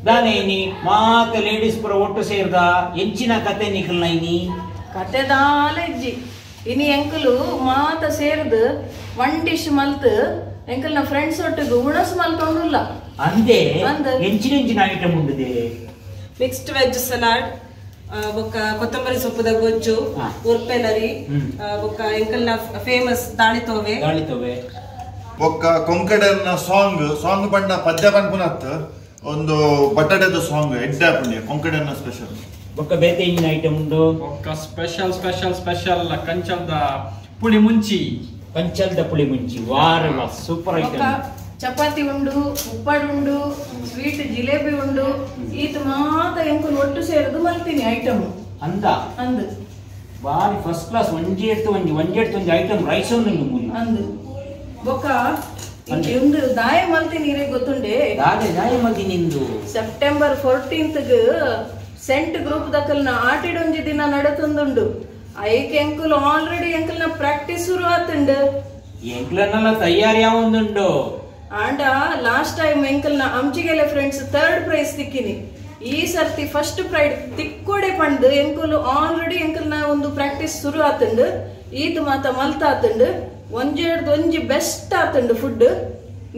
ದಾನೇನಿ ಮಾತ ಲೇಡೀಸ್ ಪುರ ಒಟ್ಟು ಸೇರ್ದ ಎಂಚಿನ ಕತೆ ನಿಕಲ್ನೈನಿ ಕತೆದಾಲ ಇಜ್ಜಿ ಇನಿ ಎಂಕಲು ಮಾತ ಸೇರ್ದು ಒನ್ ಡಿಶ್ ಮಲ್ತ್ ಎಂಕಲ್ನ ಫ್ರೆಂಡ್ಸ್ ಒಟ್ಟಿಗೆ ಉಣಸ್ ಮಲ್ತೊಂಡುಲ್ಲ ಅಂದೆ ಎಂಚಿನ ಎಂಚಿನ ಐಟಮ್ ಉಂಡಿದೆ ಮಿಕ್ಸ್ಡ್ ವೆಜ್ ಸಲಾಡ್ ಬೊಕ್ಕ ಕೊತ್ತಂಬರಿ ಸೊಪ್ಪುದ ಗೊಜ್ಜು ಉರ್ಪೆನರಿ ಬೊಕ್ಕ ಎಂಕಲ್ನ ಫೇಮಸ್ ದಾಳಿತೋವೆ ಬೊಕ್ಕ ಕೊಂಕಡನ ಸಾಂಗ್ ಪಂಡ ಪದ್ಯ ಪನ್ಪುನತ್ ಒಂದು ಬಟಾಟೆದ ಸಾಂಗ್ ಎಡ್ಡೆ ಪುಣ್ಯ ಕೊಂಕಡನ ಸ್ಪೆಷಲ್ ಬೊಕ್ಕ ಬೇತೆ ಇಂಜಿನ ಐಟಮ್ ಉಂಡು ಬೊಕ್ಕ ಸ್ಪೆಷಲ್ ಕಂಚಲ್ದ ಪುಳಿ ಮುಂಚಿ ವಾರಲ ಸೂಪರ್ ಐಟಮ್ ಚಪಾತಿ ಉಂಡು ಉಪ್ಪಡು ಉಂಡು ಸ್ವೀಟ್ ಜಿಲೇಬಿ ಉಂಡು ಈತ ಮಾತ ಎಂಕುಲು ಒಟ್ಟು ಸೇರುದು ಮಲ್ತೀನಿ ಐಟಮ್ ಅಂದ್ ಬಾರಿ ಫಸ್ಟ್ ಕ್ಲಾಸ್ ಒಂಜಿ ಐಟಮ್ ರೈಸ್ ಅಂದ್ ಬೊಕ್ಕ ಒಂದು ದಾಯ ಮಲ್ತೀನಿ ಇರೇ ಗೊತ್ತುಂಡೆ ದಾಯ ಮಲ್ತೀನಿ ಸೆಪ್ಟೆಂಬರ್ 14th ಸೆಂಟ್ ಗ್ರೂಪ್ ದಕಲ್ನ ಆಟಿಡೊಂಜಿ ದಿನ ನಡತೊಂದುಂಡು ಐಕೆ ಎಂಕುಲು ಆಲ್ರೆಡಿ ಎಂಕಲ್ನ ಪ್ರಾಕ್ಟೀಸ್ ಶುರು ಆತುಂಡು ಎಂಕ್ಲನ್ನೆಲ್ಲ ತಯಾರಿ ಯಾವೊಂದುಂಡು ಆಂಡ ಲಾಸ್ಟ್ ಟೈಮ್ ಎಂಕಲ್ನ ಅಂಚಿಗೆಲೆ ಫ್ರೆಂಡ್ಸ್ 3rd ಪ್ರೈಸ್ ತಿಕ್ಕಿನಿ ಈ ಸರ್ತಿ ಫಸ್ಟ್ ಪ್ರೈಡ್ ತಿಕ್ಕೋಡೆ ಪಂಡು ಎಂಕುಲು ಆಲ್ರೆಡಿ ಎಂಕಲ್ನ ಒಂದು ಪ್ರಾಕ್ಟೀಸ್ ಶುರು ಆತುಂಡು ಈತ್ ಮಾತ ಮಲ್ತ ಆತುಂಡು ಒಂಜಿ ಬೆಸ್ಟ್ ಆತುಂಡು ಫುಡ್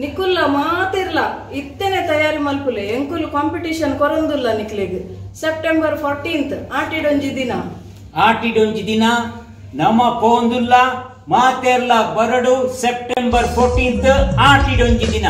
ನಿಕುಲ್ಲ ಮಾತಿರ್ಲ ಇತ್ತೇನೆ ತಯಾರಿ ಮಲ್ಪುಲೆ ಎಂಕುಲು ಕಾಂಪಿಟಿಷನ್ ಕೊರೊಂದುಲ್ಲ ನಿಕ್ಲೆಗ್ ಸೆಪ್ಟೆಂಬರ್ 14th ಆಟಿಡೊಂಜಿ ದಿನ ನಮ್ಮ ಪೋಂದುಲ್ಲ ಮಾತೆರ್ಲ ಬರಡು ಸೆಪ್ಟೆಂಬರ್ 14th ಆಟಿಡೊಂಜಿ ದಿನ